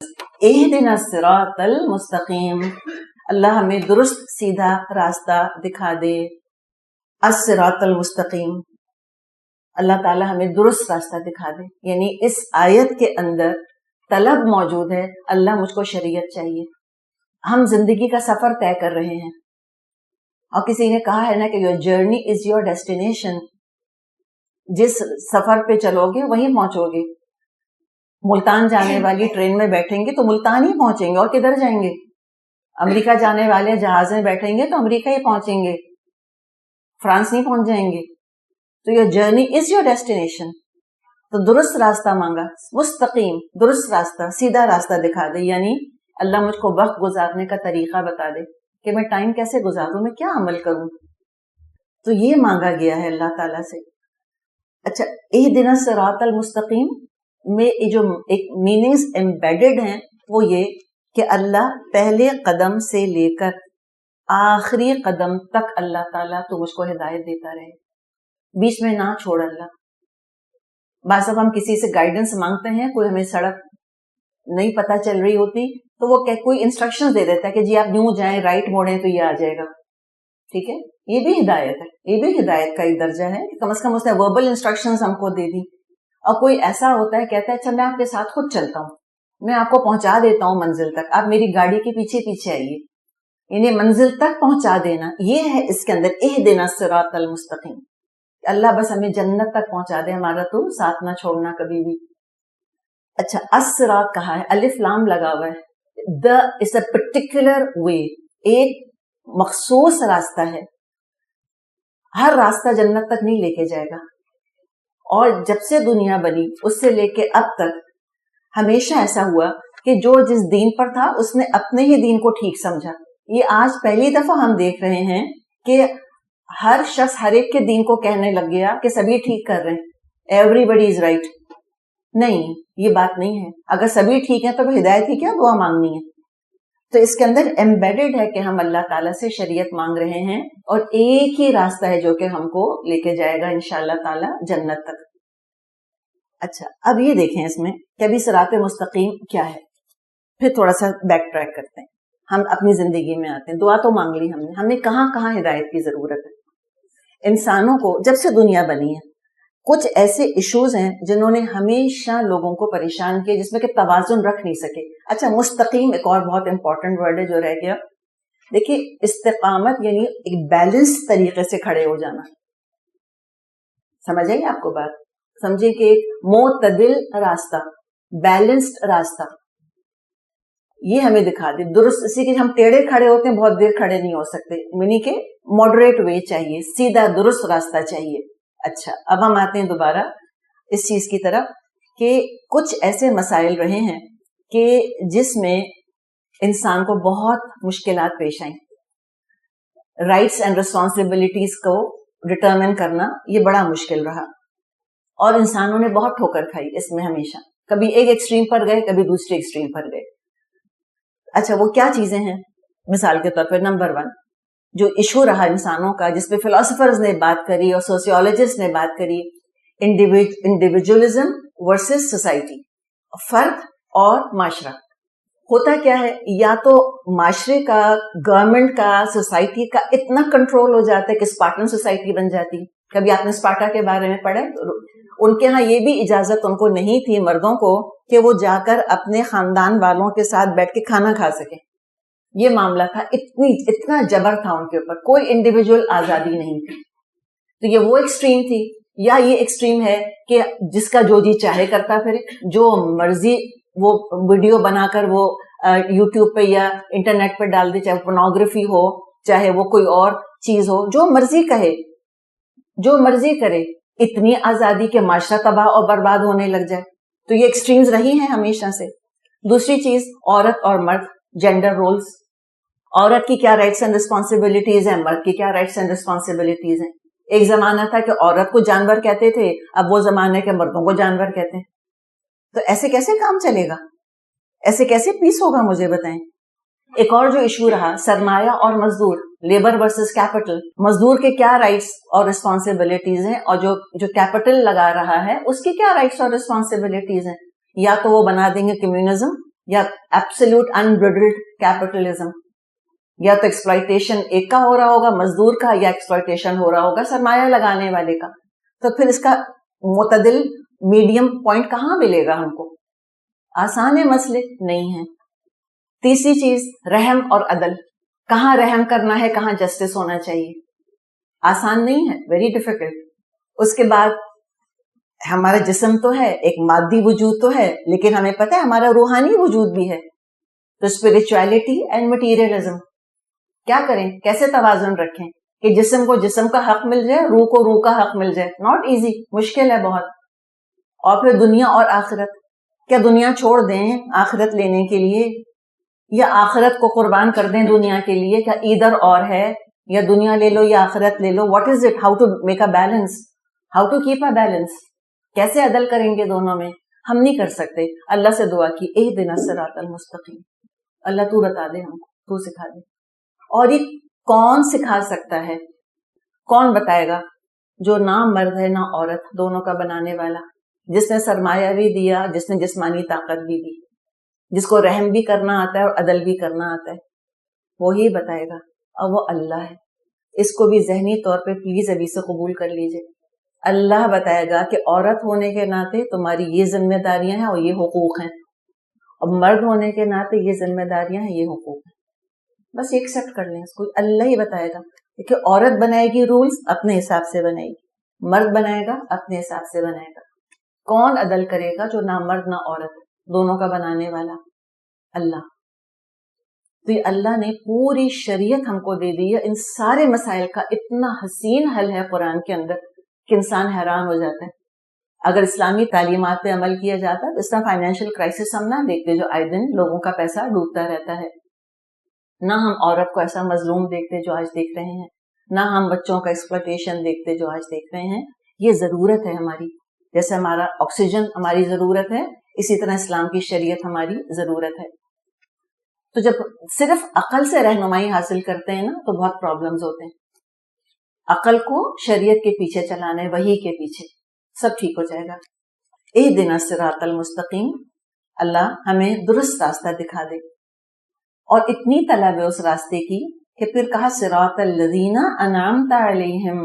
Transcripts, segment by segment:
اہدنا الصراط المستقیم، اللہ ہمیں درست سیدھا راستہ دکھا دے. الصراط المستقیم، اللہ تعالیٰ ہمیں درست راستہ دکھا دے. یعنی اس آیت کے اندر طلب موجود ہے، اللہ مجھ کو شریعت چاہیے. ہم زندگی کا سفر طے کر رہے ہیں، اور کسی نے کہا ہے نا کہ your journey is your destination. جس سفر پہ چلو گے وہیں پہنچو گے. ملتان جانے والی ٹرین میں بیٹھیں گے تو ملتان ہی پہنچیں گے، اور کدھر جائیں گے؟ امریکہ جانے والے جہاز میں بیٹھیں گے تو امریکہ ہی پہنچیں گے، فرانس نہیں پہنچ جائیں گے. تو your journey is your destination. تو درست راستہ مانگا، مستقیم، درست راستہ، سیدھا راستہ دکھا دے. یعنی اللہ مجھ کو وقت گزارنے کا طریقہ بتا دے کہ میں ٹائم کیسے گزاروں، میں کیا عمل کروں. تو یہ مانگا گیا ہے اللہ تعالیٰ سے. اچھا، اہدنا الصراط المستقیم میں جو ایک میننگز ایمبیڈڈ ہیں وہ یہ کہ اللہ پہلے قدم سے لے کر آخری قدم تک اللہ تعالیٰ تو مجھ کو ہدایت دیتا رہے، بیچ میں نہ چھوڑ اللہ. بعض دفعہ ہم کسی سے گائیڈنس مانگتے ہیں، کوئی ہمیں سڑک نہیں پتہ چل رہی ہوتی تو وہ کوئی انسٹرکشن دے دیتا ہے کہ جی آپ یوں جائیں، رائٹ موڑیں تو یہ آ جائے گا. ٹھیک ہے، یہ بھی ہدایت ہے، یہ بھی ہدایت کا ایک درجہ ہے کہ کم از کم اس نے وربل انسٹرکشنز ہم کو دے دی. اور کوئی ایسا ہوتا ہے کہتا ہے اچھا میں آپ کے ساتھ خود چلتا ہوں، میں آپ کو پہنچا دیتا ہوں منزل تک، آپ میری گاڑی کے پیچھے پیچھے آئیے. یعنی منزل تک پہنچا دینا، یہ ہے اس کے اندر اہدنا الصراط المستقیم. اللہ بس ہمیں جنت تک پہنچا دے، ہمارا تو ساتھ نہ چھوڑنا کبھی بھی. اچھا، الصراط کہا ہے، الف لام لگا ہوا ہے. دا از اے پرٹیکولر وے، ایک مخصوص راستہ ہے. ہر راستہ جنت تک نہیں لے کے جائے گا. اور جب سے دنیا بنی اس سے لے کے اب تک ہمیشہ ایسا ہوا کہ جو جس دین پر تھا اس نے اپنے ہی دین کو ٹھیک سمجھا. یہ آج پہلی دفعہ ہم دیکھ رہے ہیں کہ ہر شخص ہر ایک کے دین کو کہنے لگ گیا کہ سبھی ٹھیک کر رہے ہیں، ایوری بڈی از رائٹ. نہیں، یہ بات نہیں ہے. اگر سبھی ٹھیک ہیں تو ہدایت کی کیا دعا مانگنی ہے؟ تو اس کے اندر ایمبیڈڈ ہے کہ ہم اللہ تعالیٰ سے شریعت مانگ رہے ہیں، اور ایک ہی راستہ ہے جو کہ ہم کو لے کے جائے گا انشاءاللہ تعالیٰ جنت تک. اچھا، اب یہ دیکھیں اس میں کہ ابھی صراط مستقیم کیا ہے، پھر تھوڑا سا بیک ٹریک کرتے ہیں. ہم اپنی زندگی میں آتے ہیں، دعا تو مانگ لی ہم نے، ہمیں کہاں کہاں ہدایت کی ضرورت ہے. انسانوں کو جب سے دنیا بنی ہے کچھ ایسے ایشوز ہیں جنہوں نے ہمیشہ لوگوں کو پریشان کیے، جس میں کہ توازن رکھ نہیں سکے. اچھا، مستقیم ایک اور بہت امپورٹنٹ ورڈ ہے جو رہ گیا. دیکھیے، استقامت یعنی ایک بیلنس طریقے سے کھڑے ہو جانا. سمجھ آئی آپ کو بات؟ سمجھے کہ ایک معتدل راستہ، بیلنسڈ راستہ، یہ ہمیں دکھا دے. درست، اسی کے ہم ٹیڑھے کھڑے ہوتے ہیں، بہت دیر کھڑے نہیں ہو سکتے، یعنی کہ ماڈریٹ وے چاہیے، سیدھا درست راستہ چاہیے. اچھا، اب ہم آتے ہیں دوبارہ اس چیز کی طرف کہ کچھ ایسے مسائل رہے ہیں کہ جس میں انسان کو بہت مشکلات پیش آئیں. رائٹس اینڈ ریسپانسبلٹیز کو ڈٹرمن کرنا یہ بڑا مشکل رہا، اور انسانوں نے بہت ٹھوکر کھائی اس میں ہمیشہ. کبھی ایک ایکسٹریم پر گئے، کبھی دوسرے ایکسٹریم پر گئے. اچھا، وہ کیا چیزیں ہیں؟ مثال کے طور پر نمبر 1 جو ایشو رہا انسانوں کا، جس پہ فلاسفرز نے بات کری اور سوسیولوجسٹ نے بات کری، انڈیویجولزم ورسز سوسائٹی، فرد اور معاشرہ. ہوتا کیا ہے، یا تو معاشرے کا، گورنمنٹ کا، سوسائٹی کا اتنا کنٹرول ہو جاتا ہے کہ اسپارٹن سوسائٹی بن جاتی. کبھی آپ نے اسپارٹا کے بارے میں پڑھا؟ ان کے ہاں یہ بھی اجازت ان کو نہیں تھی مردوں کو کہ وہ جا کر اپنے خاندان والوں کے ساتھ بیٹھ کے کھانا کھا سکیں. یہ معاملہ تھا، اتنا جبر تھا ان کے اوپر، کوئی انڈیویجول آزادی نہیں تھی. تو یہ وہ ایکسٹریم تھی. یا یہ ایکسٹریم ہے کہ جس کا جو جی چاہے کرتا پھرے، جو مرضی وہ ویڈیو بنا کر وہ یوٹیوب پہ یا انٹرنیٹ پہ ڈال دے، چاہے پورنوگرافی ہو، چاہے وہ کوئی اور چیز ہو، جو مرضی کہے، جو مرضی کرے. اتنی آزادی کے معاشرہ تباہ اور برباد ہونے لگ جائے. تو یہ ایکسٹریمز رہی ہیں ہمیشہ سے. دوسری چیز، عورت اور مرد، جینڈر رولز. عورت کی کیا رائٹس اینڈ ریسپانسبلٹیز ہیں، مرد کی کیا رائٹس اینڈ ریسپانسبلٹیز ہیں. ایک زمانہ تھا کہ عورت کو جانور کہتے تھے، اب وہ زمانہ ہے کہ مردوں کو جانور کہتے ہیں. تو ایسے کیسے کام چلے گا؟ ایسے کیسے پیس ہوگا؟ مجھے بتائیں. ایک اور جو ایشو رہا، سرمایہ اور مزدور، لیبر ورسز کیپٹل. مزدور کے کیا رائٹس اور ریسپانسبلٹیز ہیں، اور جو کیپٹل لگا رہا ہے اس کی کیا رائٹس اور ریسپانسبلٹیز ہیں. یا تو وہ بنا دیں گے کمیونزم، یا ایبسولوٹ انبرڈلڈ کیپٹلزم. یا تو ایکسپلائٹیشن ایک کا ہو رہا ہوگا مزدور کا, یا ایکسپلائٹیشن ہو رہا ہوگا سرمایہ لگانے والے کا. تو پھر اس کا معتدل میڈیم پوائنٹ کہاں ملے گا ہم کو؟ آسان ہے مسئلے نہیں ہیں. تیسری چیز رحم اور عدل. کہاں رحم کرنا ہے, کہاں جسٹس ہونا چاہیے, آسان نہیں ہے, ویری ڈیفیکلٹ. اس کے بعد ہمارا جسم تو ہے, ایک مادی وجود تو ہے, لیکن ہمیں پتہ ہے ہمارا روحانی وجود بھی ہے. تو اسپرچویلٹی اینڈ مٹیریلزم کیا کریں, کیسے توازن رکھیں کہ جسم کو جسم کا حق مل جائے, روح کو روح کا حق مل جائے. ناٹ ایزی, مشکل ہے بہت. اور پھر دنیا اور آخرت, کیا دنیا چھوڑ دیں آخرت لینے کے لیے, یا آخرت کو قربان کر دیں دنیا کے لیے؟ کیا ادھر اور ہے, یا دنیا لے لو یا آخرت لے لو؟ What is it? How to make a balance, how to keep a balance? کیسے عدل کریں گے دونوں میں؟ ہم نہیں کر سکتے. اللہ سے دعا کی اہدنا الصراط المستقیم, اللہ تو بتا دے ہم کو, تو سکھا دے. اور یہ کون سکھا سکتا ہے, کون بتائے گا؟ جو نہ مرد ہے نہ عورت, دونوں کا بنانے والا, جس نے سرمایہ بھی دیا, جس نے جسمانی طاقت بھی دی, جس کو رحم بھی کرنا آتا ہے اور عدل بھی کرنا آتا ہے, وہی بتائے گا. اور وہ اللہ ہے. اس کو بھی ذہنی طور پہ پلیز ابھی سے قبول کر لیجئے. اللہ بتائے گا کہ عورت ہونے کے ناطے تمہاری یہ ذمہ داریاں ہیں اور یہ حقوق ہیں, اور مرد ہونے کے ناطے یہ ذمہ داریاں ہیں, یہ حقوق ہیں. بس ایکسپٹ کر لیں اس کو, اللہ ہی بتائے گا. کہ عورت بنائے گی رولز اپنے حساب سے بنائے گی, مرد بنائے گا اپنے حساب سے بنائے گا. کون عدل کرے گا جو نہ مرد نہ عورت, دونوں کا بنانے والا اللہ. تو یہ اللہ نے پوری شریعت ہم کو دے دی ہے. ان سارے مسائل کا اتنا حسین حل ہے قرآن کے اندر کہ انسان حیران ہو جاتا ہے. اگر اسلامی تعلیمات پہ عمل کیا جاتا ہے تو اس طرح فائنینشیل کرائسس ہم نہ دیکھتے جو آئے دن لوگوں کا پیسہ ڈوبتا رہتا ہے, نہ ہم عورت کو ایسا مظلوم دیکھتے جو آج دیکھ رہے ہیں, نہ ہم بچوں کا ایکسپلوٹیشن دیکھتے جو آج دیکھ رہے ہیں. یہ ضرورت ہے ہماری, جیسے ہمارا آکسیجن ہماری ضرورت ہے, اسی طرح اسلام کی شریعت ہماری ضرورت ہے. تو جب صرف عقل سے رہنمائی حاصل کرتے ہیں نا تو بہت پرابلمز ہوتے ہیں. عقل کو شریعت کے پیچھے چلانا ہے, وحی کے پیچھے, سب ٹھیک ہو جائے گا. اہدنا الصراط المستقیم, اللہ ہمیں درست راستہ دکھا دے. اور اتنی طلب ہے اس راستے کی کہ پھر کہا صراط الذین انعمت علیہم,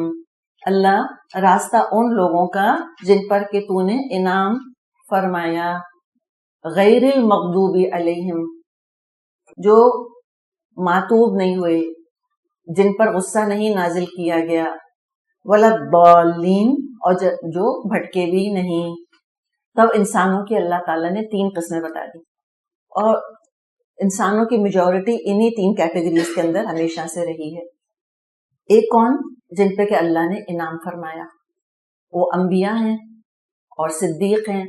اللہ راستہ ان لوگوں کا جن پر کہ تو نے انعام فرمایا, غیر المغضوب علیہم, جو معتوب نہیں ہوئے, جن پر غصہ نہیں نازل کیا گیا, ولا الضالین, اور جو بھٹکے بھی نہیں. تب انسانوں کی اللہ تعالیٰ نے 3 قسمیں بتا دی, اور انسانوں کی میجورٹی انہی 3 کیٹیگریز کے اندر ہمیشہ سے رہی ہے. ایک کون؟ جن پہ کہ اللہ نے انعام فرمایا, وہ انبیاء ہیں اور صدیق ہیں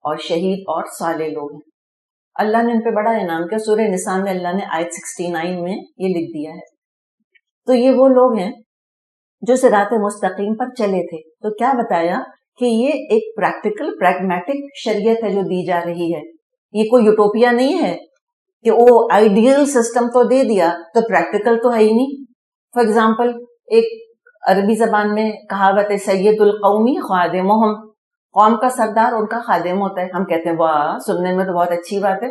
اور شہید اور صالح لوگ ہیں. اللہ نے ان پہ بڑا انعام کیا. سورہ نساء میں اللہ نے آیت 69 میں یہ لکھ دیا ہے. تو یہ وہ لوگ ہیں جو صراط مستقیم پر چلے تھے. تو کیا بتایا کہ یہ ایک پریکٹیکل پریگمیٹک شریعت ہے جو دی جا رہی ہے. یہ کوئی یوٹوپیا نہیں ہے کہ وہ آئیڈیل سسٹم تو دے دیا تو پریکٹیکل تو ہے ہی نہیں. فار ایگزامپل ایک عربی زبان میں کہاوت ہے, سید القومی خادمہم, قوم کا سردار ان کا خادم ہوتا ہے. ہم کہتے ہیں واہ, سننے میں تو بہت اچھی بات ہے,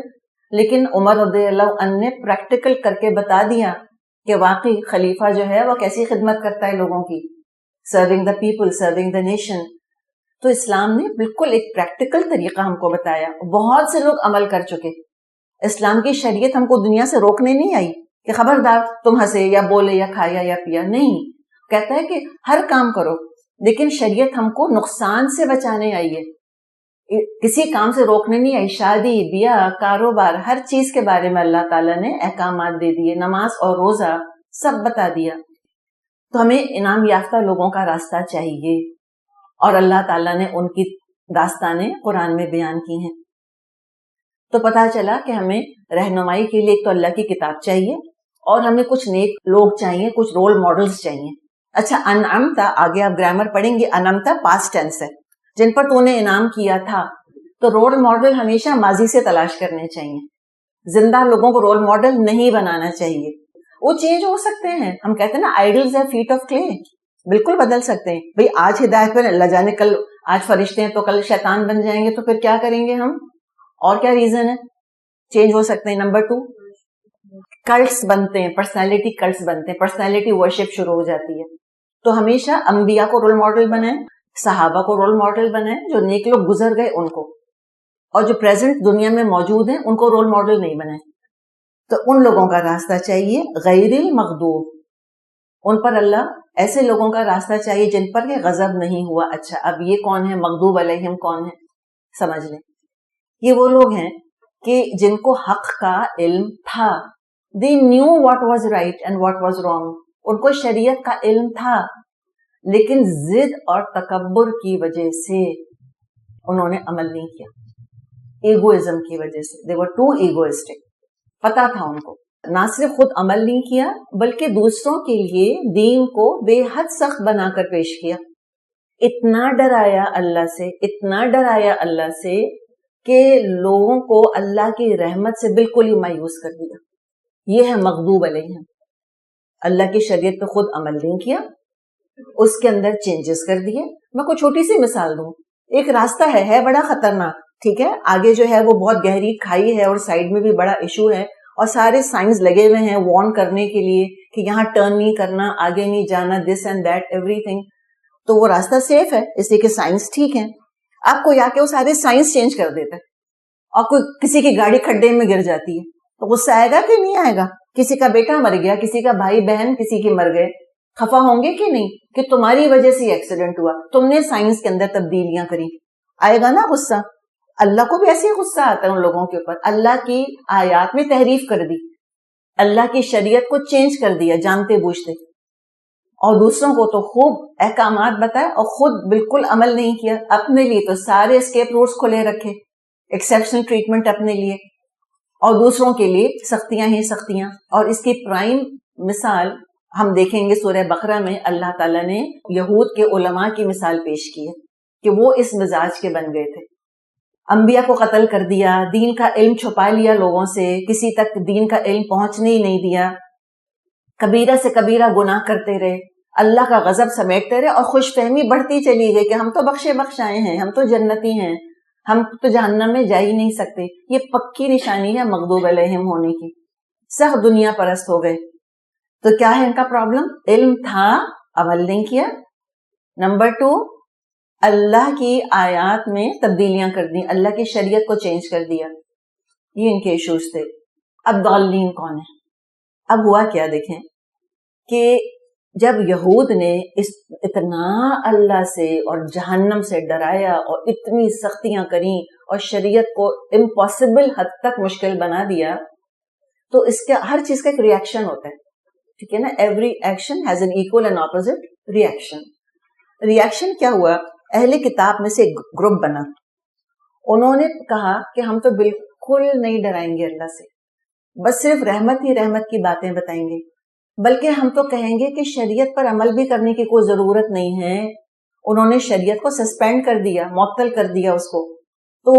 لیکن عمر رضی اللہ عنہ نے پریکٹیکل کر کے بتا دیا کہ واقعی خلیفہ جو ہے وہ کیسی خدمت کرتا ہے لوگوں کی, serving the people, serving the nation. تو اسلام نے بالکل ایک پریکٹیکل طریقہ ہم کو بتایا. بہت سے لوگ عمل کر چکے. اسلام کی شریعت ہم کو دنیا سے روکنے نہیں آئی کہ خبردار تم ہنسے یا بولے یا کھایا یا پیا, نہیں. کہتا ہے کہ ہر کام کرو, لیکن شریعت ہم کو نقصان سے بچانے آئی ہے, کسی کام سے روکنے نہیں آئی. شادی بیاہ کاروبار ہر چیز کے بارے میں اللہ تعالیٰ نے احکامات دے دیے, نماز اور روزہ سب بتا دیا. تو ہمیں انعام یافتہ لوگوں کا راستہ چاہیے, اور اللہ تعالیٰ نے ان کی داستانیں قرآن میں بیان کی ہیں. تو پتہ چلا کہ ہمیں رہنمائی کے لیے ایک تو اللہ کی کتاب چاہیے, اور ہمیں کچھ نیک لوگ چاہیے, کچھ رول ماڈلز چاہیے. اچھا, انعمتا, آگے آپ گرامر پڑھیں گے, انعمتا پاسٹ ٹینس ہے, جن پر تو نے انعام کیا تھا. تو رول ماڈل ہمیشہ ماضی سے تلاش کرنے چاہیے. زندہ لوگوں کو رول ماڈل نہیں بنانا چاہیے. وہ چینج ہو سکتے ہیں, ہم کہتے ہیں نا آئیڈلز ہے فیٹ آف کلے, بالکل بدل سکتے ہیں. بھئی آج ہدایت پر اللہ جانے کل آج فرشتے ہیں تو کل شیطان بن جائیں گے, تو پھر کیا کریں گے ہم, اور کیا ریزن ہے. چینج ہو سکتے ہیں. نمبر 2 کلٹس بنتے ہیں, پرسنالٹی کلٹس بنتے ہیں, پرسنالٹی ورشپ شروع ہو جاتی ہے. تو ہمیشہ انبیاء کو رول ماڈل بنائیں, صحابہ کو رول ماڈل بنائیں, جو نیک لوگ گزر گئے ان کو, اور جو پریزنٹ دنیا میں موجود ہیں ان کو رول ماڈل نہیں بنائیں. تو ان لوگوں کا راستہ چاہیے غیر المغضوب, ان پر اللہ ایسے لوگوں کا راستہ چاہیے جن پر کہ غضب نہیں ہوا. اچھا اب یہ کون ہے مغضوب علیہم, کون ہے سمجھ لیں. یہ وہ لوگ ہیں کہ جن کو حق کا علم تھا. they knew what was right and what was wrong, ان کو شریعت کا علم تھا, لیکن ضد اور تکبر کی وجہ سے انہوں نے عمل نہیں کیا, ایگوئزم کی وجہ سے. they were too egoistic. پتا تھا ان کو, نہ صرف خود عمل نہیں کیا بلکہ دوسروں کے لیے دین کو بے حد سخت بنا کر پیش کیا. اتنا ڈرایا اللہ سے, اتنا ڈرایا اللہ سے کہ لوگوں کو اللہ کی رحمت سے بالکل ہی مایوس کر دیا. یہ ہے مغضوب علیہم. اللہ کی شریعت پہ خود عمل نہیں کیا, اس کے اندر چینجز کر دیے. میں کوئی چھوٹی سی مثال دوں. ایک راستہ ہے بڑا خطرناک, ٹھیک ہے, آگے جو ہے وہ بہت گہری کھائی ہے اور سائڈ میں بھی بڑا ایشو ہے, اور سارے سائنس لگے ہوئے ہیں وارن کرنے کے لیے کہ یہاں ٹرن نہیں کرنا, آگے نہیں جانا, this and that every thing. تو وہ راستہ سیف ہے اس لیے کہ سائنس ٹھیک ہے. آپ کو یا کہ وہ سارے سائنس چینج کر دیتا ہے, اور کوئی کسی کی گاڑی کھڈے میں گر جاتی ہے تو غصہ آئے گا کہ نہیں آئے گا؟ کسی کا بیٹا مر گیا, کسی کا بھائی بہن کسی کی مر گئے, خفا ہوں گے کہ نہیں کہ تمہاری وجہ سے ایکسیڈنٹ ہوا, تم نے سائنس کے اندر تبدیلیاں کری. آئے گا نا غصہ. اللہ کو بھی ایسے ہی غصہ آتا ہے ان لوگوں کے اوپر. اللہ کی آیات میں تحریف کر دی, اللہ کی شریعت کو چینج کر دیا جانتے بوجھتے, اور دوسروں کو تو خوب احکامات بتائے اور خود بالکل عمل نہیں کیا. اپنے لیے تو سارے اسکیپ روٹس کھلے رکھے, ایکسیپشنل ٹریٹمنٹ اپنے لیے, اور دوسروں کے لیے سختیاں ہی سختیاں. اور اس کی پرائم مثال ہم دیکھیں گے سورہ بقرہ میں. اللہ تعالیٰ نے یہود کے علماء کی مثال پیش کی ہے کہ وہ اس مزاج کے بن گئے تھے. انبیاء کو قتل کر دیا, دین کا علم چھپا لیا لوگوں سے, کسی تک دین کا علم پہنچنے ہی نہیں دیا, کبیرہ سے کبیرہ گناہ کرتے رہے, اللہ کا غضب سمیٹتے رہے, اور خوش فہمی بڑھتی چلی گئی کہ ہم تو بخشے بخشائے ہیں, ہم تو جنتی ہیں, ہم تو جہنم میں جا ہی نہیں سکتے. یہ پکی نشانی ہے مغضوب علیہم ہونے کی. سخت دنیا پرست ہو گئے. تو کیا ہے ان کا پرابلم؟ علم تھا, عمل نہیں کیا. نمبر 2 اللہ کی آیات میں تبدیلیاں کر دی, اللہ کی شریعت کو چینج کر دیا. یہ ان کے ایشوز تھے. اب ضالین کون ہے؟ اب ہوا کیا دیکھیں کہ جب یہود نے اتنا اللہ سے اور جہنم سے ڈرایا اور اتنی سختیاں کریں اور شریعت کو امپاسبل حد تک مشکل بنا دیا, تو اس کا ہر چیز کا ایک ریئیکشن ہوتا ہے, ٹھیک ہے نا. Every action has an equal and opposite reaction. Reaction کیا ہوا؟ اہل کتاب میں سے ایک گروپ بنا, انہوں نے کہا کہ ہم تو بالکل نہیں ڈرائیں گے اللہ سے, بس صرف رحمت ہی رحمت کی باتیں بتائیں گے, بلکہ ہم تو کہیں گے کہ شریعت پر عمل بھی کرنے کی کوئی ضرورت نہیں ہے. انہوں نے شریعت کو سسپینڈ کر دیا, معطل کر دیا اس کو. تو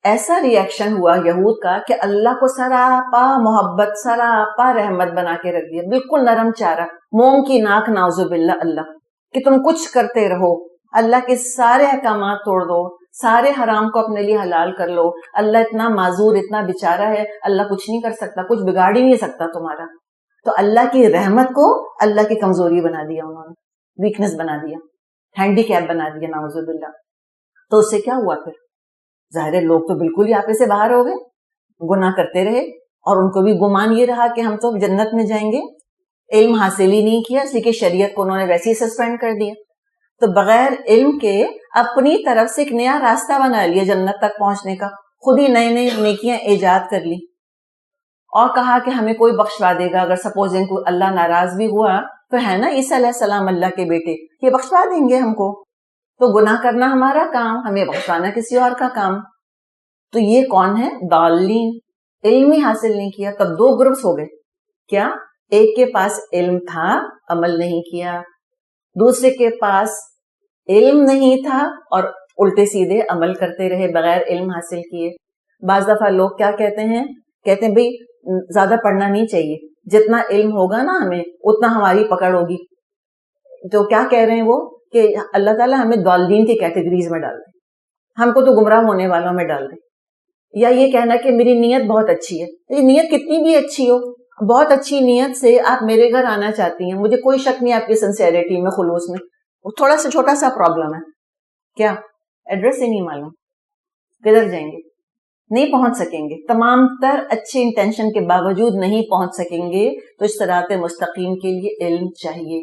ایسا ریئیکشن ہوا یہود کا کہ اللہ کو سراپا محبت, سراپا رحمت بنا کے رکھ دیا, بالکل نرم چارہ, موم کی ناک ناؤذ باللہ, اللہ کہ تم کچھ کرتے رہو, اللہ کے سارے احکامات توڑ دو, سارے حرام کو اپنے لیے حلال کر لو. اللہ اتنا معذور, اتنا بیچارہ ہے, اللہ کچھ نہیں کر سکتا, کچھ بگاڑ ہی نہیں سکتا تمہارا. تو اللہ کی رحمت کو اللہ کی کمزوری بنا دیا, انہوں نے ویکنس بنا دیا, ہینڈی کیپ بنا دیا, نعوذ باللہ. تو اس سے کیا ہوا پھر؟ ظاہر لوگ تو بالکل ہی آپے سے باہر ہو گئے, گناہ کرتے رہے, اور ان کو بھی گمان یہ رہا کہ ہم تو جنت میں جائیں گے. علم حاصل ہی نہیں کیا, اسی کی شریعت کو انہوں نے ویسے ہی سسپینڈ کر دیا. تو بغیر علم کے اپنی طرف سے ایک نیا راستہ بنا لیا جنت تک پہنچنے کا, خود ہی نئے نئے نیکیاں ایجاد کر لی, اور کہا کہ ہمیں کوئی بخشوا دے گا. اگر سپوزنگ کو اللہ ناراض بھی ہوا تو ہے نا عیسیٰ علیہ السلام اللہ کے بیٹے, یہ بخشوا دیں گے ہم کو. تو گناہ کرنا ہمارا کام, ہمیں بخشوانا کسی اور کا کام. تو یہ کون ہے؟ ضالین, علم ہی حاصل نہیں کیا. تب 2 گروپس ہو گئے. کیا؟ ایک کے پاس علم تھا, عمل نہیں کیا. دوسرے کے پاس علم نہیں تھا اور الٹے سیدھے عمل کرتے رہے بغیر علم حاصل کیے. بعض دفعہ لوگ کیا کہتے ہیں بھئی زیادہ پڑھنا نہیں چاہیے, جتنا علم ہوگا نا ہمیں اتنا ہماری پکڑ ہوگی. تو کیا کہہ رہے ہیں وہ کہ اللہ تعالیٰ ہمیں ضالین کی کیٹیگریز میں ڈال دے, ہم کو تو گمراہ ہونے والوں میں ڈال دے. یا یہ کہنا کہ میری نیت بہت اچھی ہے. یہ نیت کتنی بھی اچھی ہو، بہت اچھی نیت سے آپ میرے گھر آنا چاہتی ہیں، مجھے کوئی شک نہیں آپ کی سنسیئرٹی میں، خلوص میں، وہ تھوڑا سا چھوٹا سا پرابلم ہے، کیا ایڈریس ہی نہیں معلوم، کدھر جائیں گے؟ نہیں پہنچ سکیں گے. تمام تر اچھے انٹینشن کے باوجود نہیں پہنچ سکیں گے. تو اس صراط مستقیم کے لیے علم چاہیے.